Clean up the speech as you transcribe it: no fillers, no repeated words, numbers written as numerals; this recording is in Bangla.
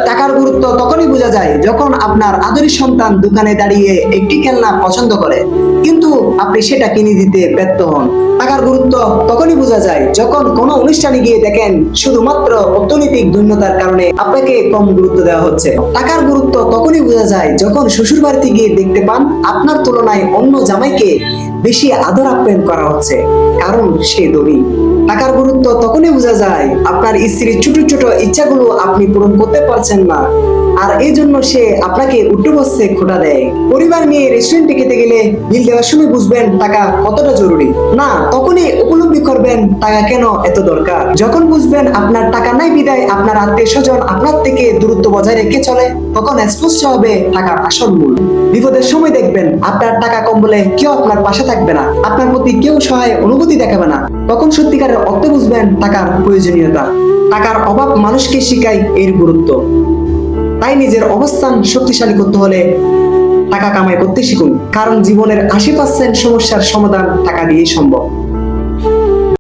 টাকার গুরুত্ব তখনই বোঝা যায় যখন আপনার আদরের সন্তান দোকানে দাঁড়িয়ে একটি খেলনা পছন্দ করে কিন্তু আপনি সেটা কিনে দিতে ব্যর্থ হন। টাকার গুরুত্ব তখনই বোঝা যায় যখন কোনো অনুষ্ঠানে গিয়ে দেখেন শুধুমাত্র অর্থনৈতিক দৈন্যতার কারণে আপনাকে কম গুরুত্ব দেওয়া হচ্ছে। টাকার গুরুত্ব তখনই বোঝা যায় যখন শ্বশুর বাড়িতে গিয়ে দেখতে পান আপনার তুলনায় অন্য জামাইকে বেশি আদর আপ্যায়ন করা হচ্ছে, কারণ সে ধনী। টাকার গুরুত্ব তখনই বোঝা যায় আপনার স্ত্রীর ছোট ছোট ইচ্ছাগুলো আপনি পূরণ করতে পারছেন না, আর এই জন্য সে আপনাকে উল্টো বসে খোটা দেয়। পরিবার নিয়ে রেস্টুরেন্টে খেতে গেলে বিল দেওয়ার সময় বুঝবেন টাকা কতটা জরুরি, না তখনই উপলব্ধি করবেন টাকা কেন এত দরকার। যখন বুঝবেন আপনার টাকা নাই বিদায় আপনার আত্মীয় স্বজন আপনার থেকে দূরত্ব বজায় রেখে চলে, তখন স্পষ্ট হবে টাকার আসল মূল। বিপদের সময় দেখবেন আপনার টাকা কম বলে কেউ আপনার পাশে থাকবে না, আপনার প্রতি কেউ সহায় অনুভূতি দেখাবে না, তখন সত্যিকারের অর্থ বুঝবেন টাকার প্রয়োজনীয়তা। টাকার অভাব মানুষকে শেখায় এর গুরুত্ব। তাই নিজের অবস্থান শক্তিশালী করতে হলে টাকা কামাই করতে শিখুন, কারণ জীবনের 80% সমস্যার সমাধান টাকা দিয়েই সম্ভব।